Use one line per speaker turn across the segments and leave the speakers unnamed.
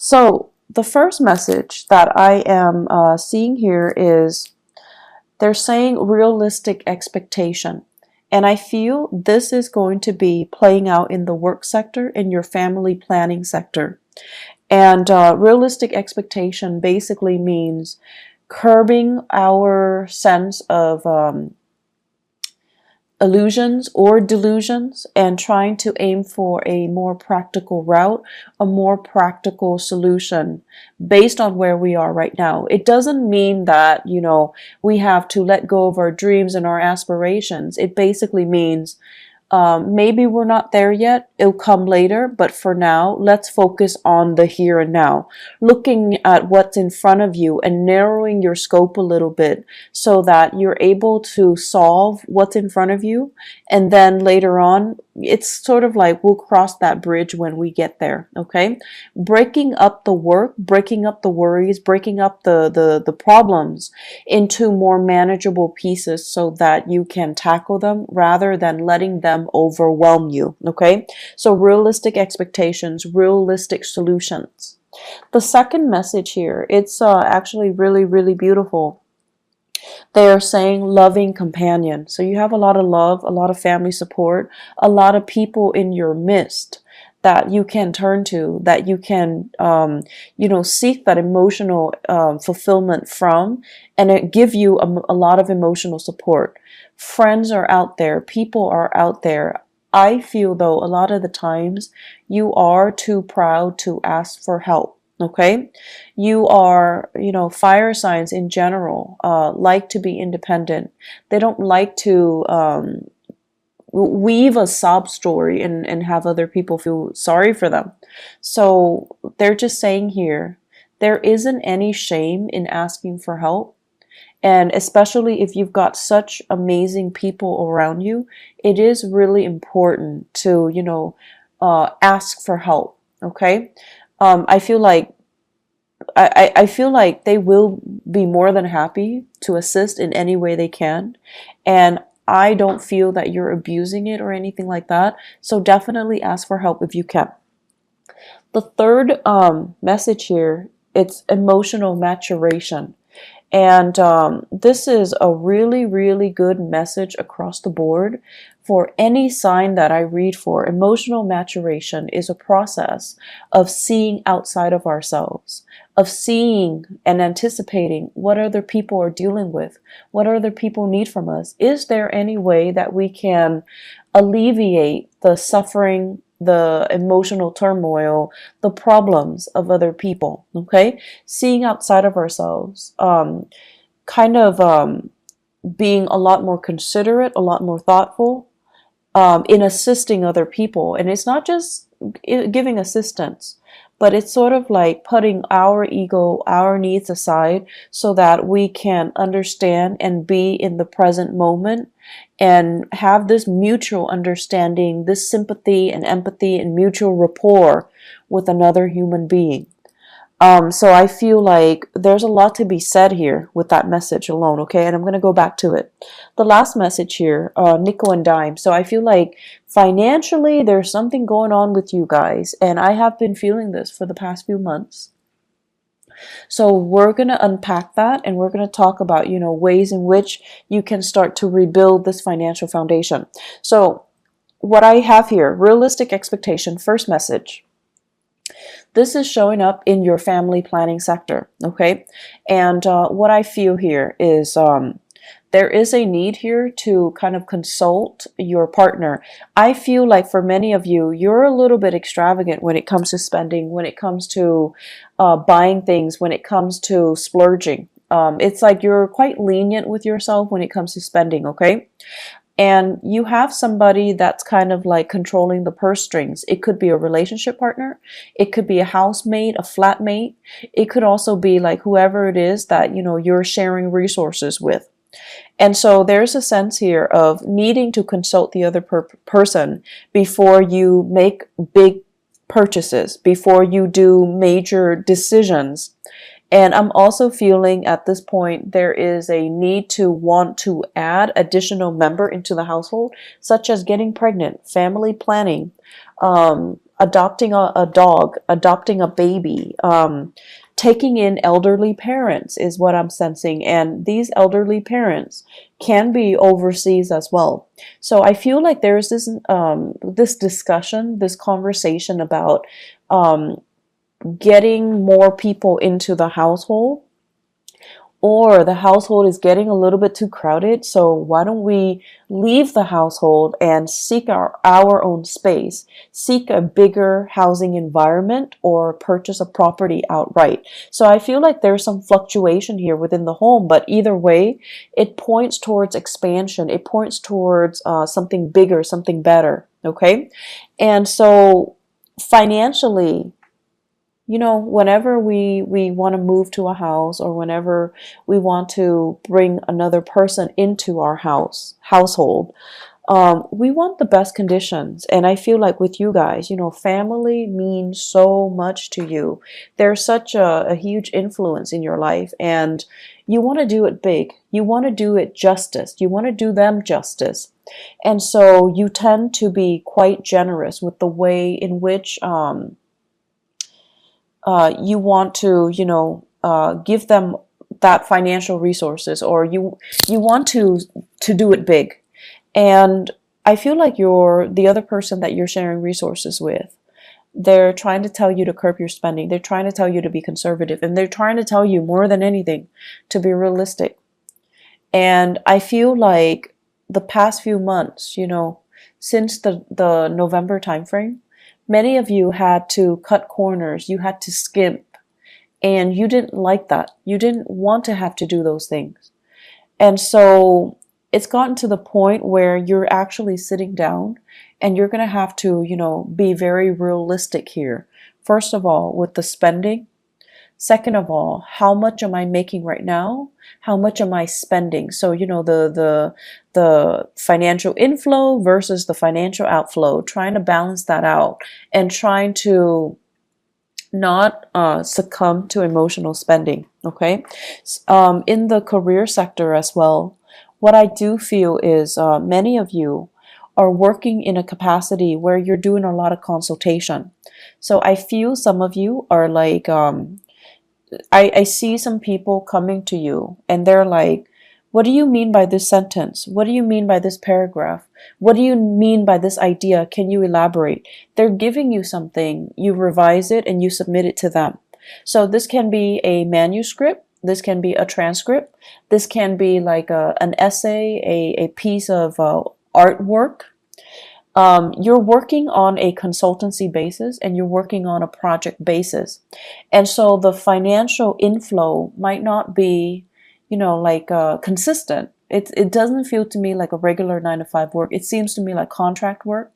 So the first message that I am seeing here is they're saying realistic expectation. And I feel this is going to be playing out in the work sector, in your family planning sector. And realistic expectation basically means curbing our sense of illusions or delusions and trying to aim for a more practical route, a more practical solution based on where we are right now. It doesn't mean that, we have to let go of our dreams and our aspirations. It basically means maybe we're not there yet. It'll come later. But for now, let's focus on the here and now, looking at what's in front of you and narrowing your scope a little bit so that you're able to solve what's in front of you. And then later on, it's sort of like we'll cross that bridge when we get there. Okay. Breaking up the work, breaking up the worries, breaking up the problems into more manageable pieces so that you can tackle them rather than letting them overwhelm you. Okay. So realistic expectations, realistic solutions. The second message here, it's actually really, really beautiful. They are saying loving companion. So you have a lot of love, a lot of family support, a lot of people in your midst that you can turn to, that you can, seek that emotional fulfillment from, and it give you a lot of emotional support. Friends are out there, people are out there. I feel though a lot of the times you are too proud to ask for help. Okay, you are, fire signs in general like to be independent. They don't like to weave a sob story and have other people feel sorry for them. So they're just saying here, there isn't any shame in asking for help. And especially if you've got such amazing people around you, it is really important to, ask for help. Okay. I feel like I feel like they will be more than happy to assist in any way they can. And I don't feel that you're abusing it or anything like that. So definitely ask for help if you can. The third message here, it's emotional maturation. And this is a really, really good message across the board for any sign that I read for. Emotional maturation is a process of seeing outside of ourselves, of seeing and anticipating what other people are dealing with, what other people need from us. Is there any way that we can alleviate the suffering, the emotional turmoil, the problems of other people? Okay, seeing outside of ourselves, kind of being a lot more considerate, a lot more thoughtful in assisting other people. And it's not just giving assistance, but it's sort of like putting our ego, our needs aside so that we can understand and be in the present moment and have this mutual understanding, this sympathy and empathy and mutual rapport with another human being. So I feel like there's a lot to be said here with that message alone, okay? And I'm going to go back to it. The last message here, nickel and dime. So I feel like financially there's something going on with you guys, and I have been feeling this for the past few months. So we're going to unpack that, and we're going to talk about, ways in which you can start to rebuild this financial foundation. So what I have here, realistic expectation, first message. This is showing up in your family planning sector, okay? And what I feel here is there is a need here to kind of consult your partner. I feel like for many of you, you're a little bit extravagant when it comes to spending, when it comes to buying things, when it comes to splurging. It's like you're quite lenient with yourself when it comes to spending, okay? And you have somebody that's kind of like controlling the purse strings. It could be a relationship partner. It could be a housemate, a flatmate. It could also be like whoever it is that, you're sharing resources with. And so there's a sense here of needing to consult the other person before you make big purchases, before you do major decisions. And I'm also feeling at this point there is a need to want to add additional member into the household, such as getting pregnant, family planning. adopting a dog, adopting a baby, taking in elderly parents is what I'm sensing. And these elderly parents can be overseas as well. So I feel like there's this discussion, this conversation about um, getting more people into the household, or the household is getting a little bit too crowded. So why don't we leave the household and seek our own space, seek a bigger housing environment, or purchase a property outright? So I feel like there's some fluctuation here within the home, but either way, it points towards expansion. It points towards something bigger, something better. Okay. And so financially, whenever we want to move to a house, or whenever we want to bring another person into our household, we want the best conditions. And I feel like with you guys, family means so much to you. There's such a huge influence in your life, and you want to do it big. You want to do it justice. You want to do them justice. And so you tend to be quite generous with the way in which you want to, give them that financial resources, or you want to do it big. And I feel like the other person that you're sharing resources with, they're trying to tell you to curb your spending. They're trying to tell you to be conservative, and they're trying to tell you more than anything to be realistic. And I feel like the past few months, since the November timeframe, many of you had to cut corners, you had to skimp, and you didn't like that. You didn't want to have to do those things. And so it's gotten to the point where you're actually sitting down and you're going to have to, be very realistic here. First of all, with the spending. Second of all, how much am I making right now? How much am I spending? So, the financial inflow versus the financial outflow, trying to balance that out and trying to not succumb to emotional spending. Okay. In the career sector as well, what I do feel is many of you are working in a capacity where you're doing a lot of consultation. So I feel some of you are like, I see some people coming to you and they're like, what do you mean by this sentence? What do you mean by this paragraph? What do you mean by this idea? Can you elaborate? They're giving you something, you revise it, and you submit it to them. So this can be a manuscript, this can be a transcript, this can be like an essay, a piece of artwork. You're working on a consultancy basis and you're working on a project basis. And so the financial inflow might not be, consistent. It doesn't feel to me like a regular 9 to 5 work. It seems to me like contract work.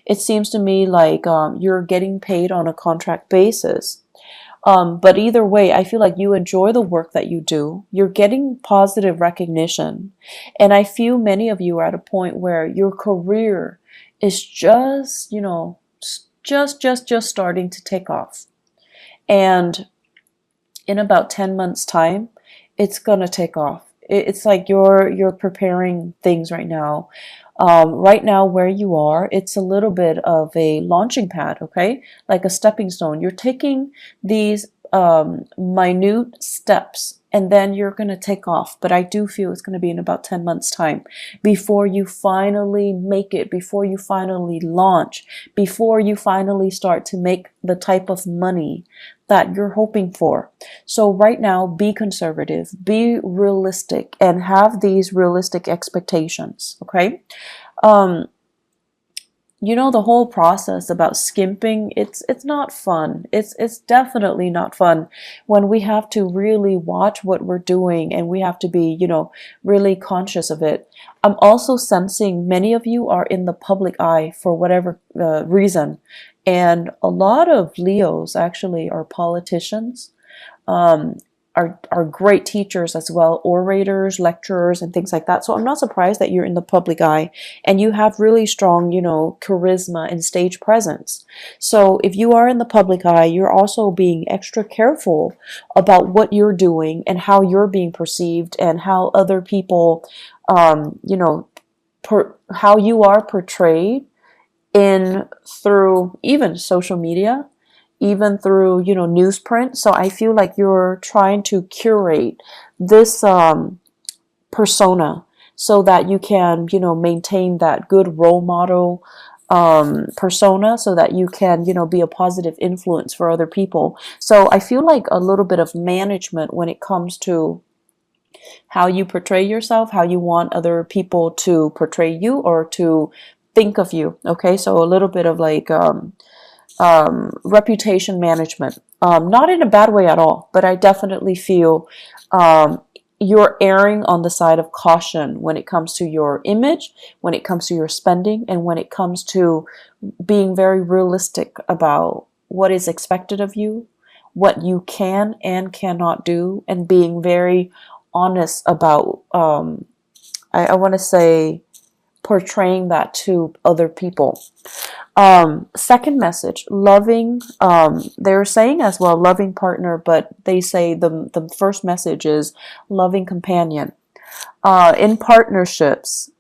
It seems to me like you're getting paid on a contract basis. But either way, I feel like you enjoy the work that you do. You're getting positive recognition. And I feel many of you are at a point where your career is just, just starting to take off. And in about 10 months time, it's going to take off. It's like you're preparing things right now. Right now where you are, it's a little bit of a launching pad, okay? Like a stepping stone. You're taking these minute steps and then you're going to take off. But I do feel it's going to be in about 10 months time before you finally make it, before you finally launch, before you finally start to make the type of money that you're hoping for. So right now, be conservative, be realistic, and have these realistic expectations, okay? The whole process about skimping, it's not fun. It's definitely not fun when we have to really watch what we're doing and we have to be, really conscious of it. I'm also sensing many of you are in the public eye for whatever reason. And a lot of Leos actually are politicians, are great teachers as well, orators, lecturers, and things like that. So I'm not surprised that you're in the public eye and you have really strong, charisma and stage presence. So if you are in the public eye, you're also being extra careful about what you're doing and how you're being perceived and how other people, how you are portrayed in through even social media, even through, newsprint. So I feel like you're trying to curate this persona so that you can, maintain that good role model persona, so that you can, be a positive influence for other people. So I feel like a little bit of management when it comes to how you portray yourself, how you want other people to portray you or to think of you. Okay, so a little bit of like reputation management. Not in a bad way at all, but I definitely feel you're erring on the side of caution when it comes to your image, when it comes to your spending, and when it comes to being very realistic about what is expected of you, what you can and cannot do, and being very honest about, I want to say, portraying that to other people. Second message, loving, they're saying as well, loving partner, but they say the first message is loving companion. In partnerships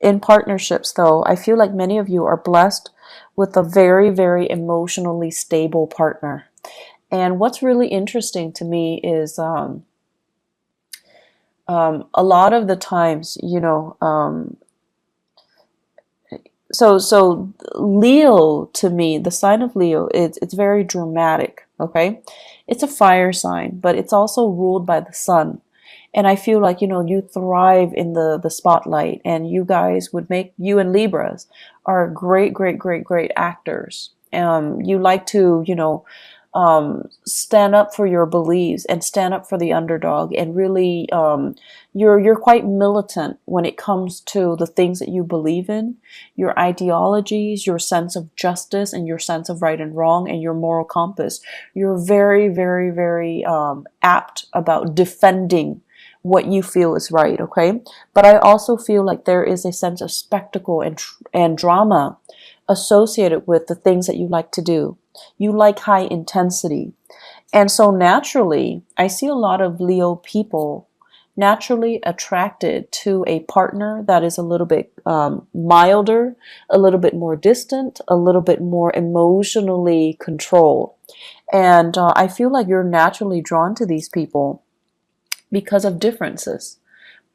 though, I feel like many of you are blessed with a very, very emotionally stable partner. And what's really interesting to me is, a lot of the times, so Leo, to me, the sign of Leo, it's very dramatic. Okay, it's a fire sign, but it's also ruled by the sun. And I feel like, you thrive in the spotlight, and you guys would make, you and Libras are great, great, great, great actors. You like to, stand up for your beliefs and stand up for the underdog, and really, you're quite militant when it comes to the things that you believe in, your ideologies, your sense of justice, and your sense of right and wrong, and your moral compass. You're very, very, very apt about defending what you feel is right. Okay, but I also feel like there is a sense of spectacle and drama associated with the things that you like to do. You like high intensity. And so naturally, I see a lot of Leo people naturally attracted to a partner that is a little bit milder, a little bit more distant, a little bit more emotionally controlled. And I feel like you're naturally drawn to these people because of differences.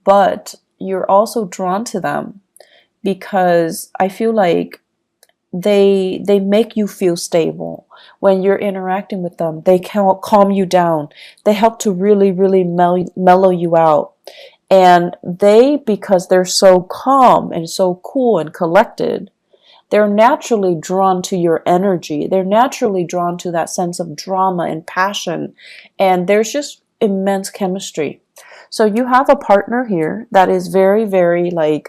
But you're also drawn to them because I feel like they make you feel stable when you're interacting with them. They can calm you down. They help to really, really mellow you out. And because they're so calm and so cool and collected, they're naturally drawn to your energy. They're naturally drawn to that sense of drama and passion. And there's just immense chemistry. So you have a partner here that is very, very like,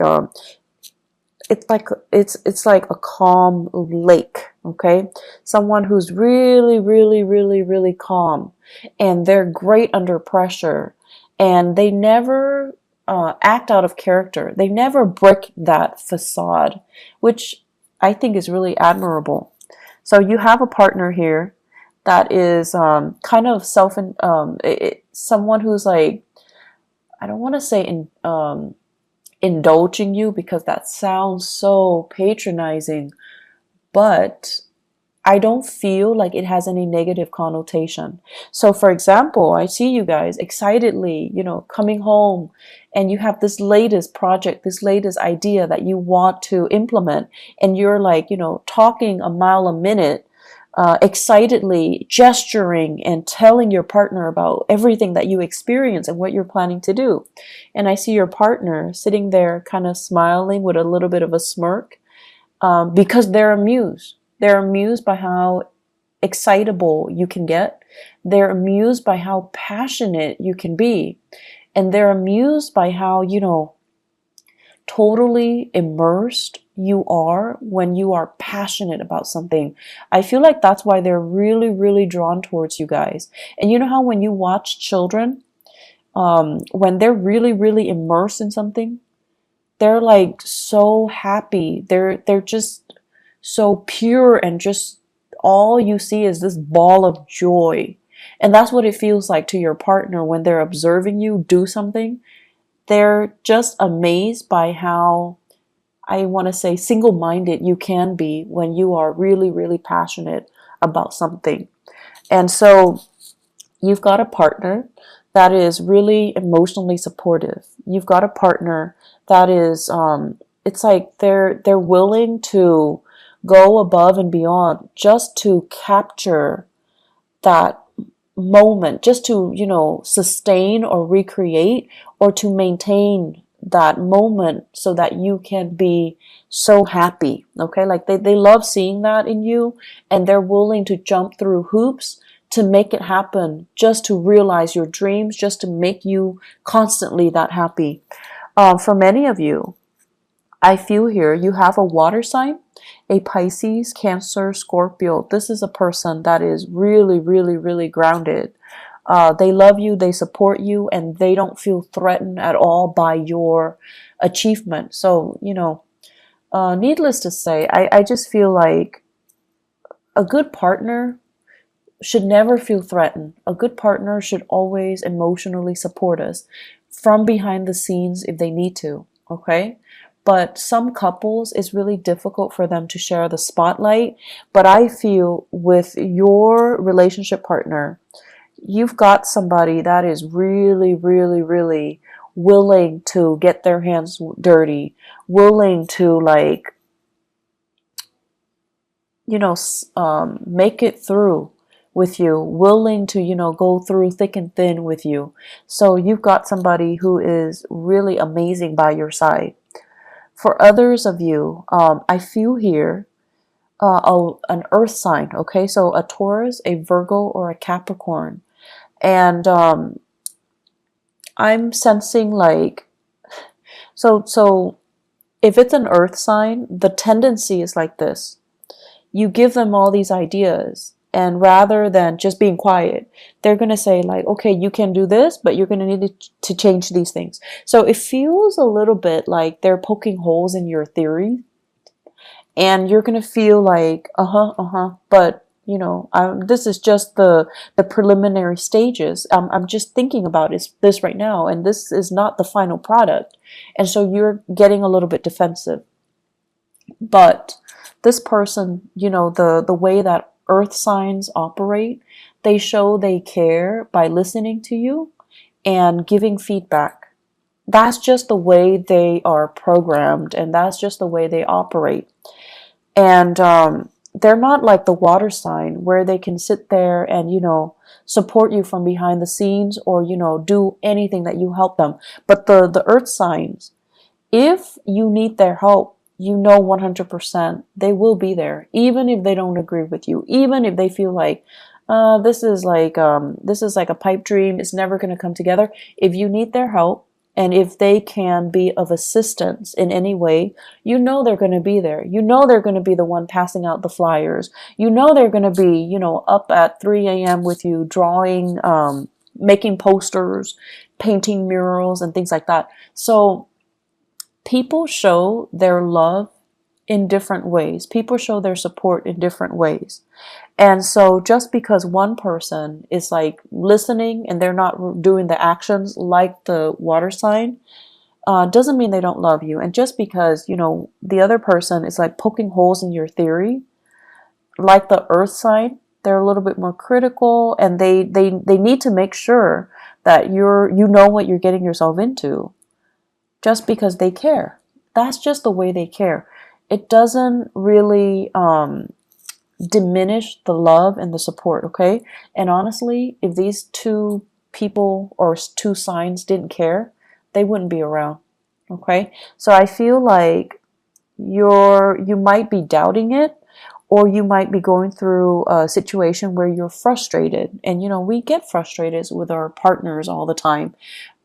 it's like a calm lake. Okay, someone who's really, really, really, really calm, and they're great under pressure, and they never act out of character. They never break that facade, which I think is really admirable. So you have a partner here that is kind of someone who's like, I don't want to say indulging you, because that sounds so patronizing, but I don't feel like it has any negative connotation. So for example, I see you guys excitedly, coming home, and you have this latest project, this latest idea that you want to implement, and you're like, talking a mile a minute, excitedly gesturing and telling your partner about everything that you experience and what you're planning to do. And I see your partner sitting there kind of smiling with a little bit of a smirk, because they're amused. They're amused by how excitable you can get. They're amused by how passionate you can be. And they're amused by how, totally immersed you are when you are passionate about something. I feel like that's why they're really, really drawn towards you guys. And you know how when you watch children, when they're really, really immersed in something, they're like so happy. They're just so pure, and just all you see is this ball of joy. And that's what it feels like to your partner when they're observing you do something. They're just amazed by how, I want to say single-minded you can be when you are really, really passionate about something. And so you've got a partner that is really emotionally supportive. You've got a partner that is, it's like they're willing to go above and beyond just to capture that moment, just to, sustain or recreate or to maintain that moment so that you can be so happy. Okay, like they love seeing that in you, and they're willing to jump through hoops to make it happen, just to realize your dreams, just to make you constantly that happy. For many of you, I feel here you have a water sign, a Pisces, Cancer, Scorpio. This is a person that is really, really, really grounded. They love you, they support you, and they don't feel threatened at all by your achievement. So, needless to say, I just feel like a good partner should never feel threatened. A good partner should always emotionally support us from behind the scenes if they need to, okay? But some couples, it's really difficult for them to share the spotlight. But I feel with your relationship partner, you've got somebody that is really, really, really willing to get their hands dirty, willing to make it through with you, willing to, go through thick and thin with you. So you've got somebody who is really amazing by your side. For others of you, I feel here an earth sign, okay? So a Taurus, a Virgo, or a Capricorn. And I'm sensing so if it's an earth sign, the tendency is like this. You give them all these ideas, and rather than just being quiet, they're going to say okay, you can do this, but you're going to need to change these things. So it feels a little bit like they're poking holes in your theory, and you're going to feel like, but this is just the preliminary stages. I'm just thinking about this right now, and this is not the final product. And so you're getting a little bit defensive. But this person, the way that earth signs operate, they show they care by listening to you and giving feedback. That's just the way they are programmed, and that's just the way they operate. And they're not like the water sign where they can sit there and, support you from behind the scenes or, do anything that you help them. But the earth signs, if you need their help, 100% they will be there, even if they don't agree with you, even if they feel like this is like a pipe dream, it's never going to come together. If you need their help, and if they can be of assistance in any way, they're going to be there. They're going to be the one passing out the flyers. They're going to be, up at 3 a.m. with you, drawing, making posters, painting murals, and things like that. So people show their love in different ways. People show their support in different ways. And so just because one person is listening and they're not doing the actions like the water sign, doesn't mean they don't love you. And just because, the other person is poking holes in your theory, like the earth sign, they're a little bit more critical, and they need to make sure that you know what you're getting yourself into, just because they care. That's just the way they care. It doesn't really diminish the love and the support, okay? And honestly, if these two people or two signs didn't care, they wouldn't be around, okay? So I feel like you might be doubting it, or you might be going through a situation where you're frustrated. And we get frustrated with our partners all the time.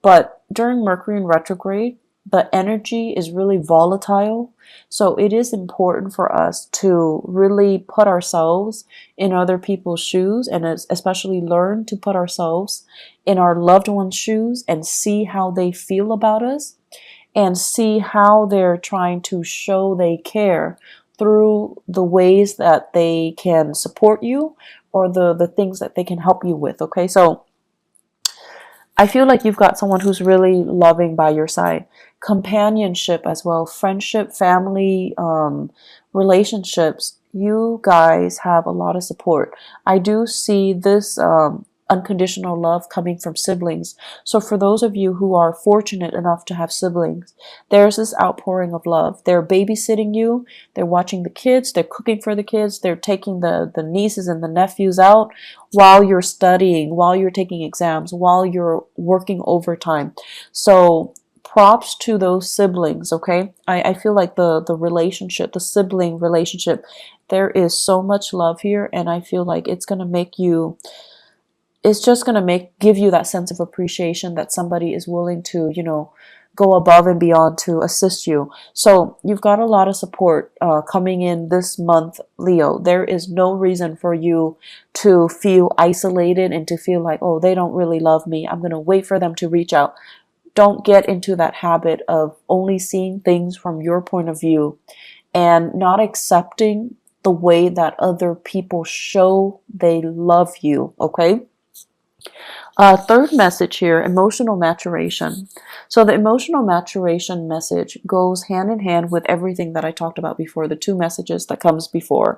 But during Mercury in retrograde, the energy is really volatile. So it is important for us to really put ourselves in other people's shoes, and especially learn to put ourselves in our loved ones' shoes and see how they feel about us, and see how they're trying to show they care through the ways that they can support you, or the things that they can help you with, okay? So I feel like you've got someone who's really loving by your side. companionship as well, friendship, family, relationships. You guys have a lot of support. I do see this unconditional love coming from siblings. So for those of you who are fortunate enough to have siblings, there's this outpouring of love. They're babysitting you, they're watching the kids, they're cooking for the kids, they're taking the nieces and the nephews out while you're studying, while you're taking exams, while you're working overtime. So props to those siblings, okay? I feel like the relationship, the sibling relationship, there is so much love here, and I feel like it's gonna make you, it's just going to give you that sense of appreciation that somebody is willing to, go above and beyond to assist you. So you've got a lot of support coming in this month, Leo. There is no reason for you to feel isolated and to feel like, oh, they don't really love me, I'm going to wait for them to reach out. Don't get into that habit of only seeing things from your point of view and not accepting the way that other people show they love you, okay? Third message here, emotional maturation. So the emotional maturation message goes hand in hand with everything that I talked about before, the two messages that comes before.